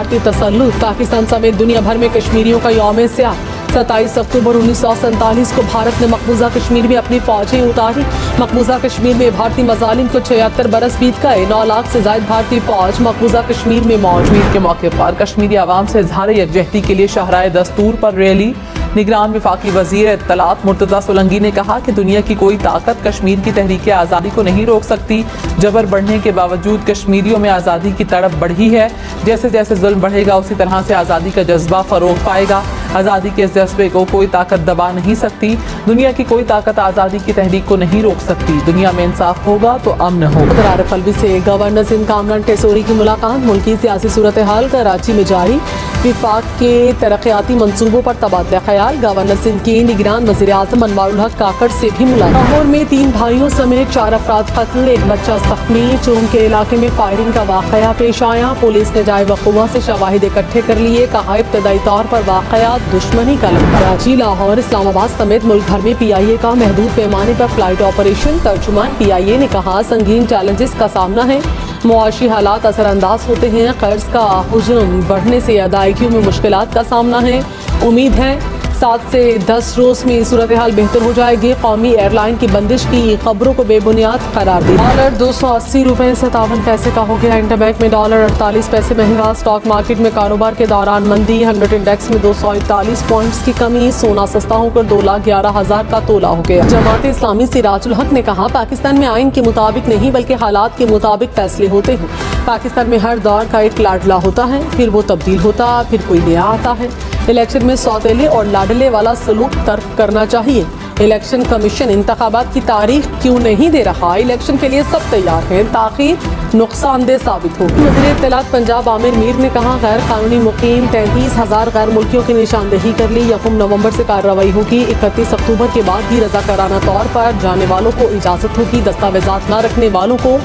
भारतीय तसल्लुत पाकिस्तान समेत दुनिया भर में कश्मीरियों का यौम स्याह 27 अक्टूबर 1947 को भारत ने मकबूजा कश्मीर में अपनी फौजें उतारी। मकबूजा कश्मीर में भारतीय मजालिम को 76 बरस बीत गए। 9 लाख से ज्यादा भारतीय फौज मकबूजा कश्मीर में मौजूद। के मौके पर कश्मीरी आवाम से इजहार यकजहती के लिए शाहराए दस्तूर पर रैली। निगरान वफाकी वजीर इत्तलात मुर्तजा सोलंकी ने कहा कि दुनिया की कोई ताकत कश्मीर की तहरीक आज़ादी को नहीं रोक सकती। जबर बढ़ने के बावजूद कश्मीरियों में आज़ादी की तड़प बढ़ी है। जैसे जैसे जुल्म बढ़ेगा उसी तरह से आज़ादी का जज्बा फरोग पाएगा। आज़ादी के इस जज्बे को कोई ताकत दबा नहीं सकती। दुनिया की कोई ताकत आज़ादी की तहरीक को नहीं रोक सकती। दुनिया में इंसाफ होगा तो अमन होगा। करार फलवी से गवर्नर सिंध कामरान टेसोरी की मुलाकात। मुल्की सियासी सूरत हाल कराची में जारी। विफाक के तरक्याती मंसूबों पर तबादला ख्याल। गवर्नर सिंध के निगरान वज़ीर आज़म अनवारुल हक काकड़ से भी मुलाकात। लाहौर में 3 भाइयों समेत 4 अफराद कत्ल, 1 बच्चा जख्मी। चूम के इलाके में फायरिंग का वाक़या पेश आया। पुलिस ने जाए वक़ुआ से शवाहिद इकट्ठे कर लिए। कहा इब्तदाई तौर पर वाक़यात दुश्मनी का लग। कराची, लाहौर, इस्लामाबाद समेत मुल्क भर में PIA का महदूद पैमाने पर फ्लाइट ऑपरेशन। तर्जुमान PIA ने कहा संगीन चैलेंजेस का सामना है। मुआशी हालात असरअंदाज होते हैं। कर्ज का हुजूम बढ़ने से अदायगियों में मुश्किलात का सामना है। उम्मीद है 7 से 10 रोज में सूरत हाल बेहतर हो जाएगी। कौमी एयरलाइन की बंदिश की खबरों को बेबुनियाद करार दी। डॉलर 280 रुपये 57 पैसे का हो गया। इंटरबैंक में डॉलर 48 पैसे महंगा। स्टॉक मार्केट में कारोबार के दौरान मंदी। 100 इंडेक्स में 241 पॉइंट्स की कमी। सोना सस्ता होकर 2,11,000 का तोला हो गया। जमात इस्लामी सिराजुल हक ने कहा पाकिस्तान में आइन के मुताबिक नहीं बल्कि हालात के मुताबिक फैसले होते हैं। पाकिस्तान में हर दौर का एक लाडला होता है, फिर वो तब्दील होता, फिर कोई नया आता है। इलेक्शन में सौतेले और लाडले वाला सलूक तर्क करना चाहिए। इलेक्शन कमीशन इंतखाबात की तारीख क्यों नहीं दे रहा? इलेक्शन के लिए सब तैयार हैं, ताख़ीर नुकसानदेह साबित होगी। वज़ीर इत्तलात पंजाब आमिर मीर ने कहा गैर कानूनी मुकीम 33,000 गैर मुल्कियों की निशानदेही कर ली। 1 नवंबर से कार्रवाई होगी। 31 अक्टूबर के बाद भी रज़ाकाराना तौर पर जाने वालों को इजाज़त होगी। दस्तावेजात न रखने वालों को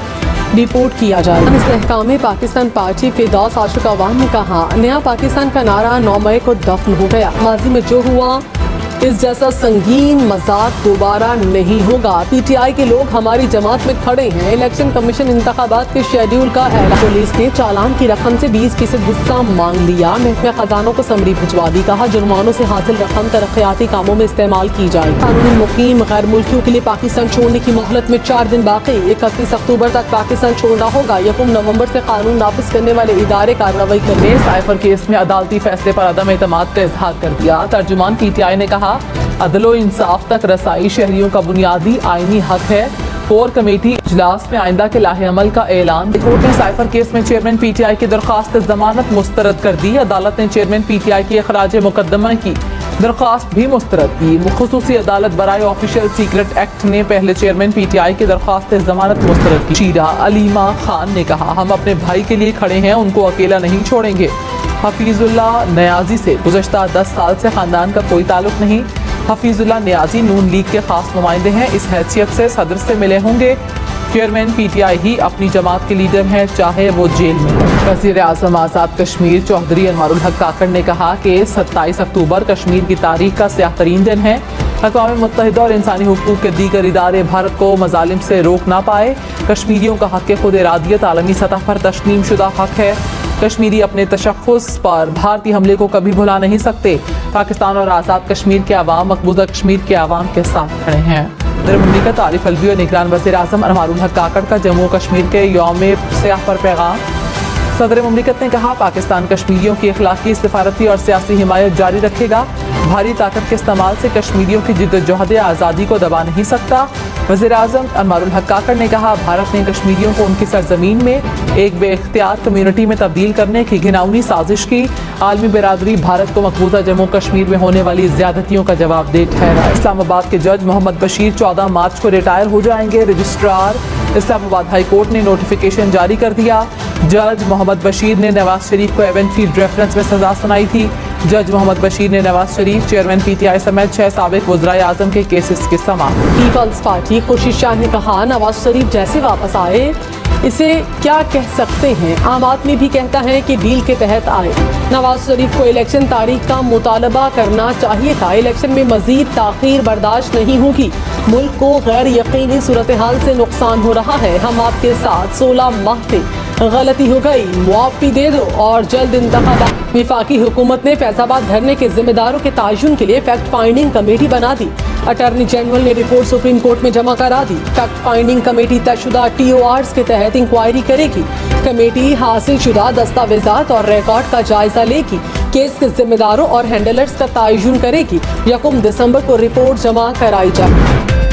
रिपोर्ट किया जाएगा। इस्तेहकाम पाकिस्तान पार्टी फिरदौस आशिक अवान ने कहा नया पाकिस्तान का नारा 9 मई को दफन हो गया। माजी में जो हुआ इस जैसा संगीन मजाक दोबारा नहीं होगा। PTI के लोग हमारी जमात में खड़े हैं। इलेक्शन कमीशन इंतखाबात के शेड्यूल का ऐलान। पुलिस ने चालान की रकम से 20% हिस्सा मांग लिया। महकमे खजानों को समरी भिजवा दी। कहा जुर्मानों से हासिल रकम तरक्याती कामों में इस्तेमाल की जाए। कानूनी मुकीम गैर मुल्कियों के लिए पाकिस्तान छोड़ने की मोहलत में 4 दिन बाकी। 31 अक्टूबर तक पाकिस्तान छोड़ना होगा। 1 नवंबर से कानून नाफिज करने वाले इदारे कार्रवाई करने। साइफर केस में अदालती फैसले पर अदम एतमाद का इजहार कर दिया। तर्जुमान PTI ने कहा अदलो इंसाफ तक रसाई शहरियों का बुनियादी आईनी हक है। कोर कमेटी इजलास में आइंदा के लाहे अमल का ऐलान। कोर्ट ने साइफर केस में चेयरमैन PTI की दरख्वास्त जमानत मुस्तरद कर दी। अदालत ने चेयरमैन PTI की खराज मुकदमा की दरख्वास्त भी मुस्तरद की। खुसूसी अदालत बराए ऑफिशियल सीक्रेट एक्ट ने पहले चेयरमैन PTI की दरख्वास्त जमानत मुस्तरद की। शीरा अलीमा खान ने कहा हम अपने भाई के लिए खड़े हैं, उनको अकेला नहीं छोड़ेंगे। हफीजुल्लाह नियाजी से गुज़श्ता 10 साल से खानदान का कोई ताल्लुक नहीं। हफीजुल्लाह नियाजी नून लीग के खास नुमाइंदे हैं। इस हैसियत से सदर से मिले होंगे। चेयरमैन PTI ही अपनी जमात के लीडर हैं, चाहे वो जेल में हो। वज़ीर आज़म आज़ाद कश्मीर चौधरी अनवारुल हक काकड़ ने कहा कि 27 अक्टूबर कश्मीर की तारीख का स्याह तरीन दिन है। अक़वाम मुत्तहिदा और इंसानी हुकूक के दीगर इदारे भारत को मजालिम से रोक ना पाए। कश्मीरियों का हक़ खुद इरादियत आलमी सतह पर तस्लीम शुदा हक़ है। कश्मीरी अपने तशख़्ख़ुस पर भारतीय हमले को कभी भुला नहीं सकते। पाकिस्तान और आज़ाद कश्मीर के अवाम मकबूजा कश्मीर के अवाम के साथ खड़े हैं। सदर मुमलिकत आरिफ अलवी और निगरान वज़ीर आज़म अनवारुल हक काकड़ का जम्मू कश्मीर के यौम स्याह पर पैगाम। सदर मुमलिकत ने कहा पाकिस्तान कश्मीरियों की अखलाकी, सफारती और सियासी हिमायत जारी रखेगा। भारी ताकत के इस्तेमाल से कश्मीरियों की जिद्दोजहद आज़ादी को दबा नहीं सकता। वज़ीर आज़म अनवारुल हक काकड़ ने कहा भारत ने कश्मीरियों को उनकी सरजमीन में एक बेइख्तियार कम्यूनिटी में तब्दील करने की घिनौनी साजिश की। आलमी बिरादरी भारत को मकबूजा जम्मू कश्मीर में होने वाली ज्यादतियों का जवाबदेह ठहरा। इस्लामाबाद के जज मोहम्मद बशीर 14 मार्च को रिटायर हो जाएंगे। रजिस्ट्रार इस्लामाबाद हाई कोर्ट ने नोटिफिकेशन जारी कर दिया। जज मोहम्मद बशीर ने नवाज शरीफ को एवेंफील्ड रेफरेंस में सजा सुनाई थी। जज मोहम्मद बशीर ने नवाज शरीफ, चेयरमैन PTI समेत 6 साबिक वज़राए आज़म के केसेस की समाअत। पीपल्स पार्टी खुर्शीद शाह ने कहा नवाज शरीफ जैसे वापस आए इसे क्या कह सकते हैं। आम आदमी भी कहता है कि डील के तहत आए। नवाज शरीफ को इलेक्शन तारीख का मुतालबा करना चाहिए था। इलेक्शन में मजीद ताख़ीर बर्दाश्त नहीं होगी। मुल्क को गैर यकीनी सूरत हाल से नुकसान हो रहा है। हम आपके साथ 16 माह थे। गलती हो गई, मुआफ़ी दे दो और जल्द इंतखाबात। वफाकी हुकूमत ने फैजाबाद धरने के जिम्मेदारों के तयन के लिए फैक्ट फाइंडिंग कमेटी बना दी। अटॉर्नी जनरल ने रिपोर्ट सुप्रीम कोर्ट में जमा करा दी। फैक्ट फाइंडिंग कमेटी तयशुदा TORs के तहत इंक्वायरी करेगी। कमेटी हासिल शुदा दस्तावेजात और रिकॉर्ड का जायजा लेगी। केस के जिम्मेदारों और हैंडलर्स का तयन करेगी। 1 दिसंबर को रिपोर्ट जमा कराई जाएगी।